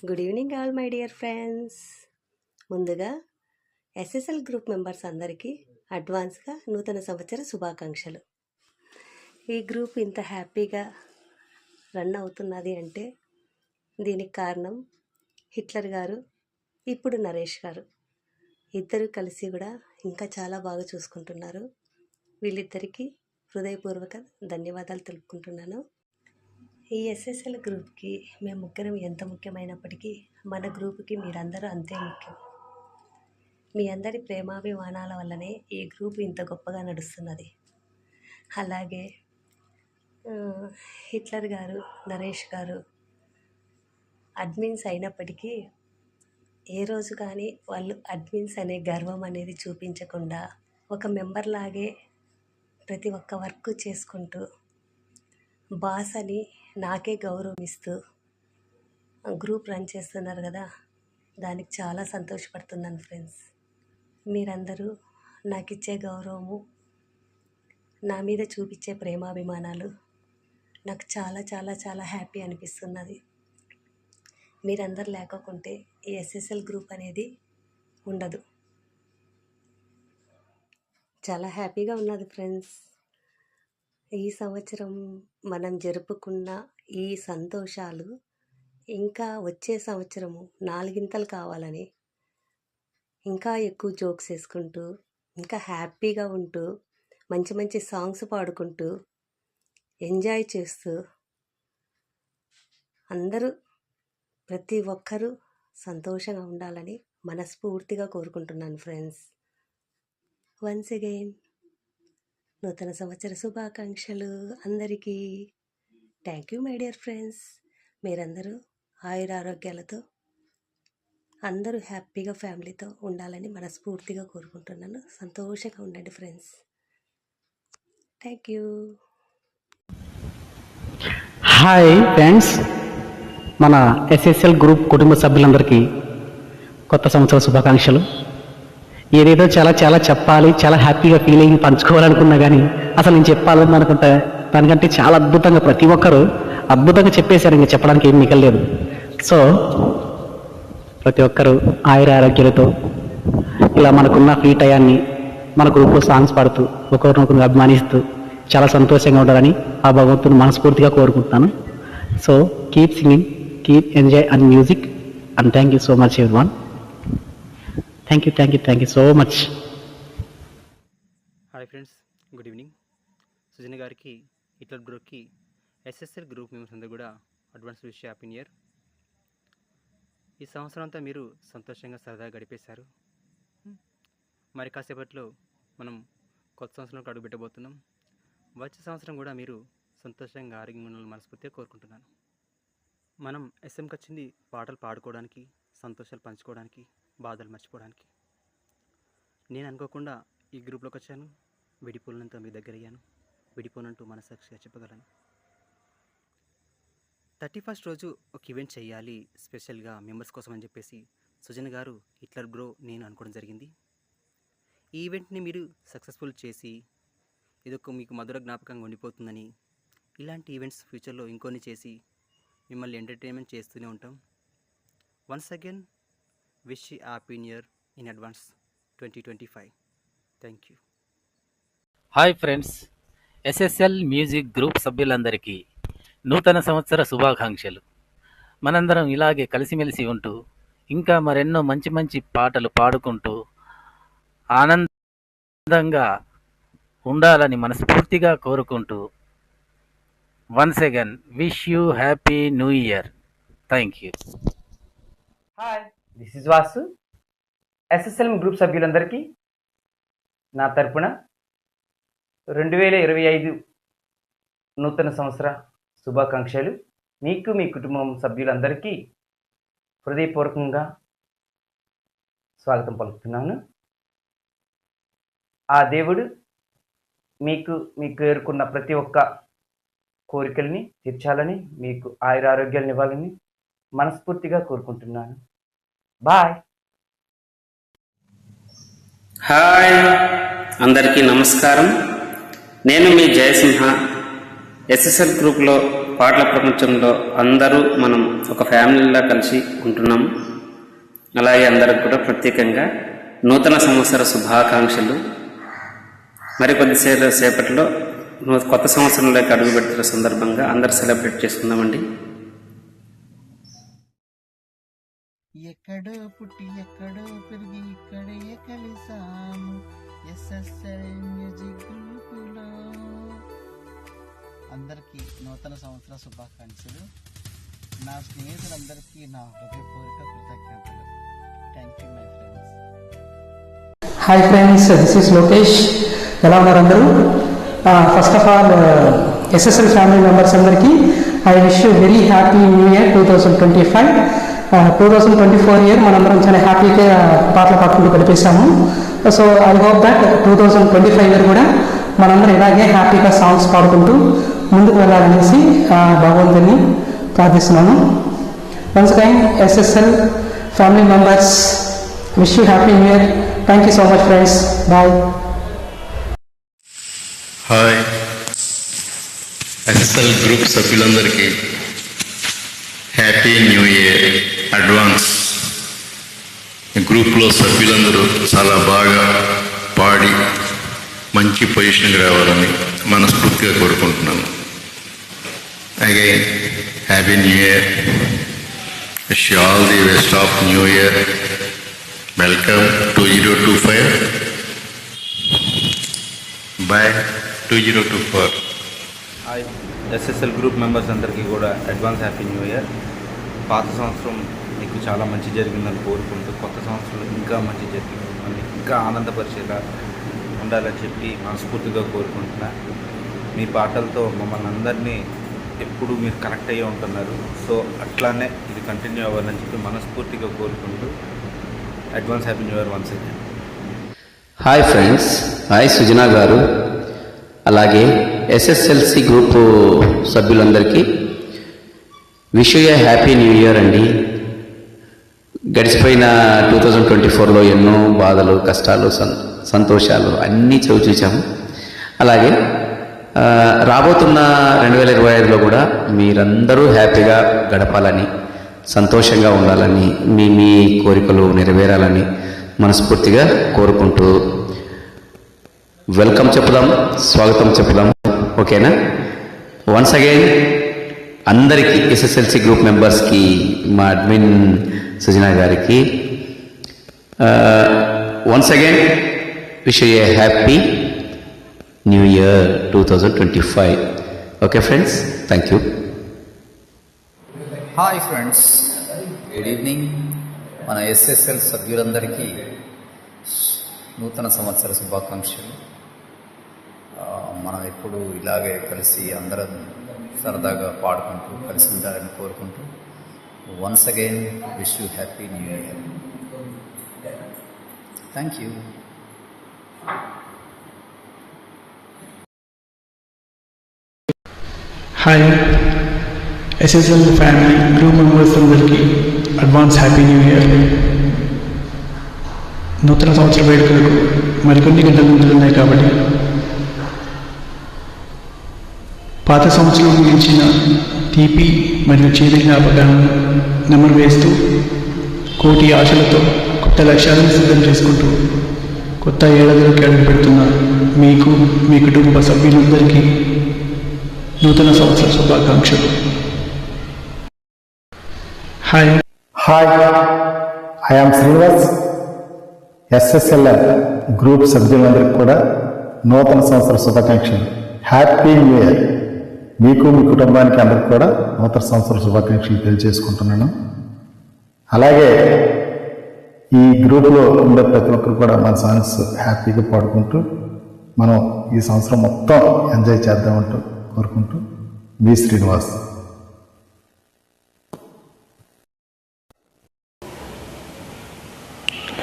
Good evening all my dear friends. ముందుగా SSL group members అందరికీ అడ్వాన్స్గా నూతన సంవత్సర శుభాకాంక్షలు. ఈ గ్రూప్ ఇంత హ్యాపీగా రన్ అవుతున్నది అంటే దీనికి కారణం హిట్లర్ గారు, ఇప్పుడు నరేష్ గారు ఇద్దరు కలిసి కూడా ఇంకా చాలా బాగా చూసుకుంటున్నారు. వీళ్ళిద్దరికీ హృదయపూర్వక ధన్యవాదాలు తెలుపుకుంటున్నాను. ఈ ఎస్ఎస్ఎల్ గ్రూప్కి మేము ముగ్గురం ఎంత ముఖ్యమైనప్పటికీ మన గ్రూప్కి మీరందరూ అంతే ముఖ్యం. మీ అందరి ప్రేమాభిమానాల వల్లనే ఈ గ్రూప్ ఇంత గొప్పగా నడుస్తున్నది. అలాగే హిట్లర్ గారు, నరేష్ గారు అడ్మిన్స్ అయినప్పటికీ ఏ రోజు కానీ వాళ్ళు అడ్మిన్స్ అనే గర్వం అనేది చూపించకుండా ఒక మెంబర్ లాగే ప్రతి ఒక్క వర్క్ చేసుకుంటూ బాస్ అని నాకే గౌరవం ఇస్తూ గ్రూప్ రన్ చేస్తున్నారు కదా, దానికి చాలా సంతోషపడుతున్నాను ఫ్రెండ్స్. మీరందరూ నాకు ఇచ్చే గౌరవము, నా మీద చూపించే ప్రేమాభిమానాలు నాకు చాలా చాలా చాలా హ్యాపీ అనిపిస్తున్నది. మీరందరూ లేకపోతే ఈ ఎస్ఎస్ఎల్ గ్రూప్ అనేది ఉండదు. చాలా హ్యాపీగా ఉన్నది ఫ్రెండ్స్. ఈ సంవత్సరం మనం జరుపుకున్న ఈ సంతోషాలు ఇంకా వచ్చే సంవత్సరము నాలుగింతలు కావాలని ఇంకా ఎక్కువ జోక్స్ వేసుకుంటూ, ఇంకా హ్యాపీగా ఉంటూ, మంచి మంచి సాంగ్స్ పాడుకుంటూ, ఎంజాయ్ చేస్తూ అందరూ ప్రతి ఒక్కరూ సంతోషంగా ఉండాలని మనస్ఫూర్తిగా కోరుకుంటున్నాను ఫ్రెండ్స్. వన్స్ అగైన్ నూతన సంవత్సర శుభాకాంక్షలు అందరికీ. Thank you my dear friends. మీరందరూ ఆయురారోగ్యాలతో అందరూ హ్యాపీగా ఫ్యామిలీతో ఉండాలని మనస్ఫూర్తిగా కోరుకుంటున్నాను. సంతోషంగా ఉండండి friends. Thank you. Hi friends, మన ఎస్ఎస్ఎల్ గ్రూప్ కుటుంబ సభ్యులందరికీ కొత్త సంవత్సర శుభాకాంక్షలు. ఏదేదో చాలా చాలా చెప్పాలి, చాలా హ్యాపీగా ఫీలింగ్ పంచుకోవాలనుకున్నా కానీ అసలు నేను చెప్పాలని అనుకుంటే దానికంటే చాలా అద్భుతంగా ప్రతి ఒక్కరూ అద్భుతంగా చెప్పేశారు. ఇంకా చెప్పడానికి ఏం మిగలలేదు. సో ప్రతి ఒక్కరూ ఆయురారోగ్యాలతో ఇలా మనకున్న ఫ్రీ టయాన్ని మన గ్రూప్లో సాంగ్స్ పాడుతూ ఒకరినొకరు అభిమానిస్తూ చాలా సంతోషంగా ఉండాలని ఆ భగవంతుని మనస్ఫూర్తిగా కోరుకుంటున్నాను. So keep singing, keep enjoy and music and thank you so much everyone. Thank you so much. Hi friends, good evening. Sujana గారికి, హిట్లర్ గ్రూప్కి, ఎస్ఎస్ఎల్ గ్రూప్ మెంబర్స్ అందరూ కూడా advance wish happy new year. ఈ సంవత్సరం అంతా మీరు సంతోషంగా సరదాగా గడిపేశారు. మరి కాసేపట్లో మనం కొత్త సంవత్సరంలో అడుగుపెట్టబోతున్నాం. వచ్చే సంవత్సరం కూడా మీరు సంతోషంగా ఆరోగ్యంగా ఉండాలని మనస్ఫూర్తిగా కోరుకుంటున్నాను. మనం ఎస్ఎంకి వచ్చింది పాటలు పాడుకోవడానికి, సంతోషాలు పంచుకోవడానికి, బాధలు మర్చిపోవడానికి. నేను అనుకోకుండా ఈ గ్రూప్లోకి వచ్చాను. విడిపోయినంత మీ దగ్గర అయ్యాను. విడిపోనంటూ మనసాక్షిగా చెప్పగలను. 31st రోజు ఒక ఈవెంట్ చేయాలి స్పెషల్గా మెంబర్స్ కోసం అని చెప్పేసి సుజన్ గారు, హిట్లర్ గ్రో, నేను అనుకోవడం జరిగింది. ఈ ఈవెంట్ని మీరు సక్సెస్ఫుల్ చేసి ఇదొక మీకు మధుర జ్ఞాపకంగా ఉండిపోతుందని, ఇలాంటి ఈవెంట్స్ ఫ్యూచర్లో ఇంకొన్ని చేసి మిమ్మల్ని ఎంటర్టైన్మెంట్ చేస్తూనే ఉంటాం. Once again wish happy new year in advance 2025. Thank you. Hi friends, SSL music group సభ్యులందరికీ నూతన సంవత్సర శుభాకాంక్షలు. మనందరం ఇలాగే కలిసిమెలిసి ఉంటూ ఇంకా మరెన్నో మంచి మంచి పాటలు పాడుకుంటూ ఆనందంగా ఉండాలని మనస్ఫూర్తిగా కోరుకుంటూ once again wish you happy new year. Thank you. Hi, this is Vasu. SSL group సభ్యులందరికీ నా తరపున 2025 నూతన సంవత్సర శుభాకాంక్షలు. మీకు, మీ కుటుంబం సభ్యులందరికీ హృదయపూర్వకంగా స్వాగతం పలుకుతున్నాను. ఆ దేవుడు మీకు కోరుకున్న ప్రతి ఒక్క కోరికల్ని తీర్చాలని, మీకు ఆయురారోగ్యాలను ఇవ్వాలని మనస్ఫూర్తిగా కోరుకుంటున్నాను. బాయ్. హాయ్, అందరికీ నమస్కారం. నేను మీ జయసింహ. ఎస్ఎస్ఎల్ గ్రూప్లో పాటల ప్రపంచంలో అందరూ మనం ఒక ఫ్యామిలీలా కలిసి ఉంటున్నాం. అలాగే అందరికి కూడా ప్రత్యేకంగా నూతన సంవత్సర శుభాకాంక్షలు. మరికొద్ది సేపట్లో కొత్త సంవత్సరంలోకి అడుగు పెడుతున్న సందర్భంగా అందరూ సెలబ్రేట్ చేసుకుందామండి. ఎక్కడో పుట్టి ఎక్కడో పెరిగి ఇక్కడే కలిసాము ఎస్ఎస్ఎల్ మ్యూజిక్ గ్రూపులో. అందరికీ నూతన సంవత్సర శుభాకాంక్షలు. నా స్నేహితులందరికీ నా హృదయపూర్వక కృతజ్ఞతలు. Thank you my friends. Hi friends, this is Lokesh. ఎలా ఉన్నారు అందరూ? First of all SSL family members అందరికీ I wish you very happy new year 2025. 2024 year మనందరం చాలా హ్యాపీగా పాటలు పాడుకుంటూ గడిపేశాము. So I hope that 2025 year కూడా మనందరం ఇలాగే హ్యాపీగా సాంగ్స్ పాడుకుంటూ ముందుకు వెళ్ళాలనేసి భగవంతుని ప్రార్థిస్తున్నాను. Once again SSL family members wish you happy new year. Thank you so much friends. Bye. Hi, SSL group సభ్యులందరికీ హ్యాపీ న్యూ ఇయర్ అడ్వాన్స్. గ్రూప్లో సభ్యులందరూ చాలా బాగా పాడి మంచి పొజిషన్కి రావాలని మనస్ఫూర్తిగా కోరుకుంటున్నాను. Again happy new year. Wish all the best of new year. Welcome 2025. By 2024. Hi, SSL group members అందరికీ కూడా అడ్వాన్స్ హ్యాపీ న్యూ ఇయర్. పాత సంవత్సరం మీకు చాలా మంచి జరిగిందని కోరుకుంటూ కొత్త సంవత్సరం ఇంకా మంచి జరిగి మిమ్మల్ని ఇంకా ఆనందపరిచేలా ఉండాలని చెప్పి మనస్ఫూర్తిగా కోరుకుంటున్నా. మీ పాటలతో మమ్మల్ని అందరినీ ఎప్పుడు మీరు కనెక్ట్ అయ్యి ఉంటున్నారు. సో అట్లానే ఇది కంటిన్యూ అవ్వాలని చెప్పి మనస్ఫూర్తిగా కోరుకుంటూ advance happy new year once again. Hi friends, hi Sujana గారు, అలాగే ఎస్ఎస్ఎల్సి గ్రూపు సభ్యులందరికీ wish you A happy new year అండి. గడిచిపోయిన 2024లో ఎన్నో బాధలు, కష్టాలు, సంతోషాలు అన్నీ చూసాము. అలాగే రాబోతున్న 2025లో కూడా మీరందరూ హ్యాపీగా గడపాలని, సంతోషంగా ఉండాలని, మీ కోరికలు నెరవేరాలని మనస్ఫూర్తిగా కోరుకుంటూ వెల్కమ్ చెప్పుదాం, స్వాగతం చెప్పుదాం. ఓకేనా? వన్స్ అగైన్ అందరికీ ఎస్ఎస్ఎల్సి గ్రూప్ మెంబర్స్కి, మా అడ్మిన్ సుజనా గారికి once again wish you A happy new year 2025. Okay friends, thank you. Hi friends, good evening. మన ఎస్ఎస్ఎల్ సభ్యులందరికీ నూతన సంవత్సర శుభాకాంక్షలు. మనం ఎప్పుడు ఇలాగే కలిసి అందరం సరదాగా పాడుకుంటూ కలిసి ఉండాలని కోరుకుంటూ once again wish you happy new year. Thank you. Hi, SSL family group members అందరికీ అడ్వాన్స్ హ్యాపీ న్యూ ఇయర్. నూతన సంవత్సర వేడుకలకు మరికొన్ని గంటల ముందు ఉన్నాయి కాబట్టి పాత సంవత్సరం గురించిన తీపి మరియు చేదు జ్ఞాపకాలను నెమరు వేస్తూ కోటి ఆశలతో కొత్త లక్ష్యాలను సిద్ధం చేసుకుంటూ కొత్త ఏడాదిలోకి అడుగు పెడుతున్న మీకు, మీ కుటుంబ సభ్యులందరికీ నూతన సంవత్సర శుభాకాంక్షలు. Hi, I am Srinivas. SSL group సభ్యులందరికీ కూడా నూతన సంవత్సర శుభాకాంక్షలు. Happy new year. మీకు, మీ కుటుంబానికి అందరికీ కూడా నూతన సంవత్సర శుభాకాంక్షలు తెలియజేసుకుంటున్నాను. అలాగే ఈ గ్రూప్లో ఉండే ప్రతి ఒక్కరు కూడా మన సాంగ్స్ హ్యాపీగా పాడుకుంటూ మనం ఈ సంవత్సరం మొత్తం ఎంజాయ్ చేద్దామంటూ కోరుకుంటూ మీ శ్రీనివాస్.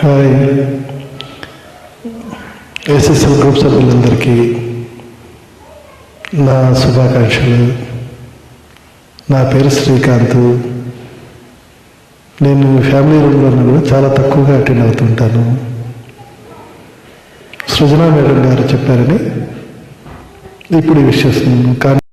హాయ్, ఎస్ఎస్ఎల్ గ్రూప్ సభ్యులందరికీ నా శుభాకాంక్షలు. నా పేరు శ్రీకాంత్. నేను ఫ్యామిలీ రూమ్లో కూడా చాలా తక్కువగా అటెండ్ అవుతుంటాను. సృజనా మేడం గారు చెప్పారని ఇప్పుడు విష్ చేస్తున్నాను. కానీ